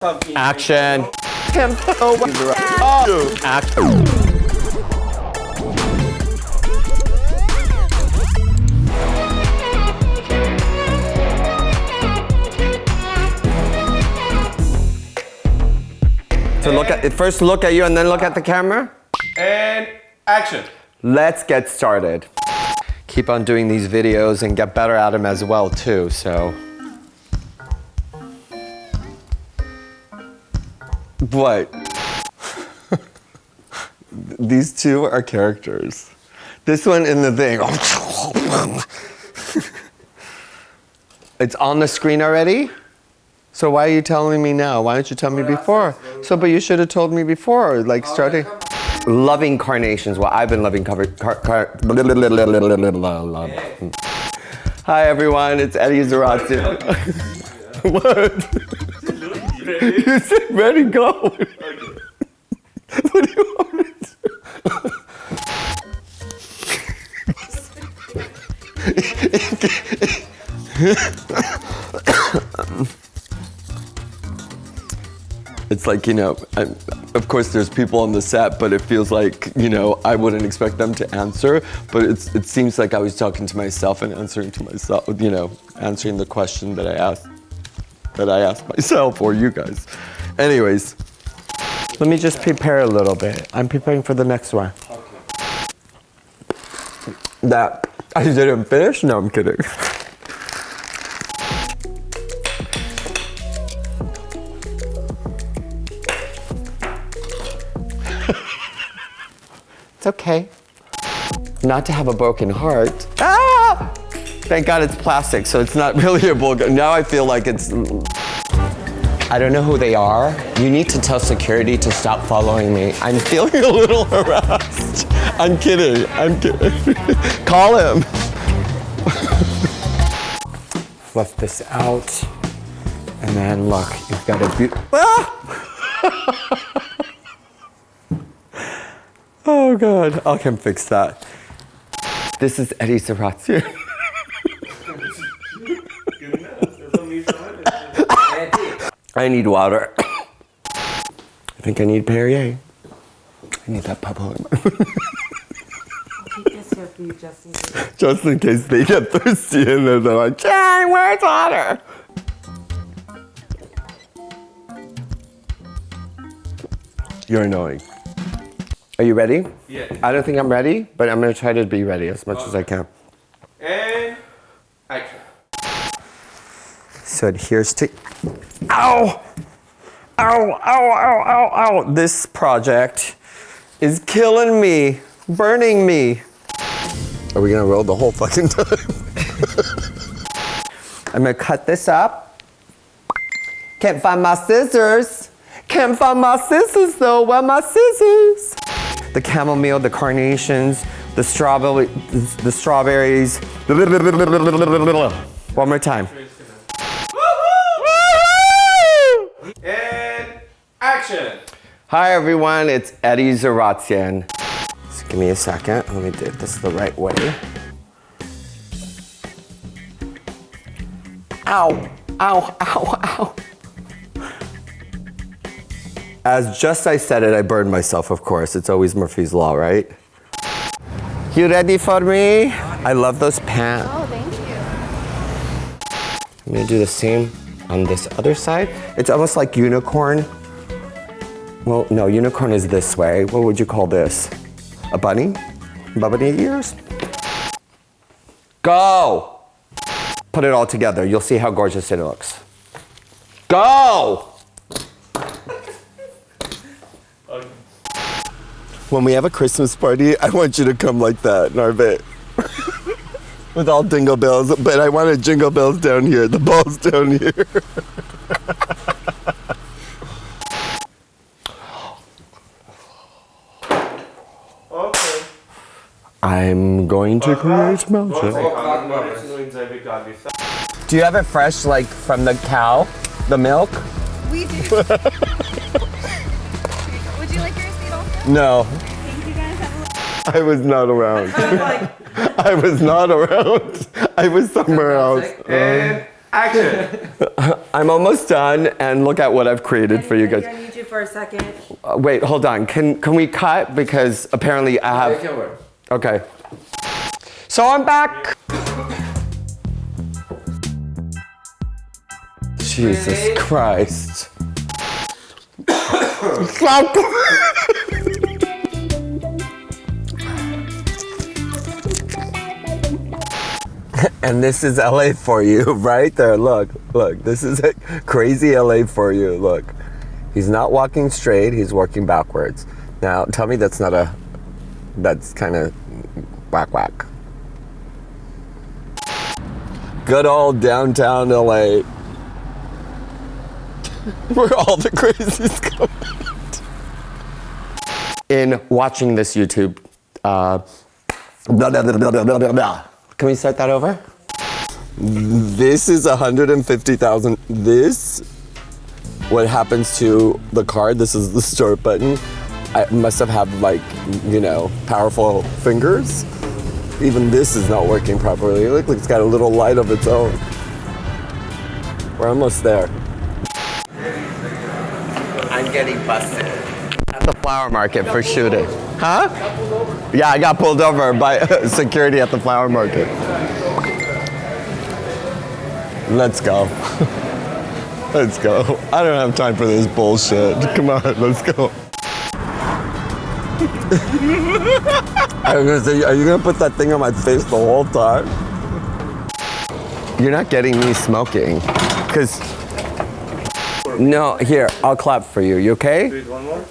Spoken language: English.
Action. Oh. Action. So first look at you and then look at the camera. And action. Let's get started. Keep on doing these videos and get better at them as well too, so. What? These two are characters. This one in the thing. It's on the screen already? So why are you telling me now? Why didn't you tell me before? But you should have told me before, like starting. Loving carnations. Well, I've been loving Hi everyone, it's Eddie Hrach. What? You said ready, go. What do you want me to do? It's like, you know, of course there's people on the set, but it feels like, you know, I wouldn't expect them to answer, but it seems like I was talking to myself and answering to myself, you know, answering the question that I asked myself or you guys. Anyways, let me just prepare a little bit. I'm preparing for the next one. Okay. That I didn't finish? No, I'm kidding. It's okay. Not to have a broken heart. Ah! Thank God it's plastic, so it's not really a broken. Now I feel like it's. I don't know who they are. You need to tell security to stop following me. I'm feeling a little harassed. I'm kidding. Call him. Fluff this out. And then look, you've got a beautiful. Ah! Oh God, I can fix that. This is Eddie Hrach. I need water. I think I need Perrier. I need that bubble. I'll keep this here for you just in case. Just in case they get thirsty and they're like, Jen, where's water? You're annoying. Are you ready? Yeah. I don't think I'm ready, but I'm gonna try to be ready as much as I can. And action. So here's to, ow! Ow, ow, ow, ow, ow. This project is killing me, burning me. Are we gonna roll the whole fucking time? I'm gonna cut this up. Can't find my scissors. Can't find my scissors though, where are my scissors? The chamomile, the carnations, the strawberries. One more time. And action. Hi everyone, it's Eddie Hrach. Just give me a second. Let me do this the right way. Ow, ow, ow, ow. As just I said it, I burned myself, of course. It's always Murphy's Law, right? You ready for me? I love those pants. Oh, thank you. I'm gonna do the same on this other side. It's almost like unicorn. Well, no, unicorn is this way. What would you call this? A bunny? Bunny ears? Go! Put it all together. You'll see how gorgeous it looks. Go! When we have a Christmas party, I want you to come like that, Narbeh. With all jingle bells, but I wanted jingle bells down here, the balls down here. Okay. I'm going to create magic. Do you have it fresh, like from the cow? The milk? We do. Would you like your receipt also? No. Thank you guys. Have a I was not around. I was not around. I was somewhere else. And action. I'm almost done, and look at what I've created for you guys. I need you for a second. Wait, hold on. Can we cut? Because apparently I have... Okay. So I'm back. Jesus Christ. And this is LA for you, right there. Look, this is a crazy LA for you. Look, he's not walking straight, he's working backwards. Now, tell me that's not that's kind of whack. Good old downtown LA. Where all the crazies come out. In watching this YouTube, blah, blah, blah, blah, blah, blah, blah. Can we start that over? This is 150,000. This, what happens to the card, this is the start button. I must have had like, you know, powerful fingers. Even this is not working properly. It looks like it's got a little light of its own. We're almost there. I'm getting busted at the flower market for shooting. Huh? Yeah, I got pulled over by security at the flower market. Let's go. Let's go. I don't have time for this bullshit. Come on, let's go. I was gonna say, are you gonna put that thing on my face the whole time? You're not getting me smoking, because... No, here, I'll clap for you. You okay? Do it one more.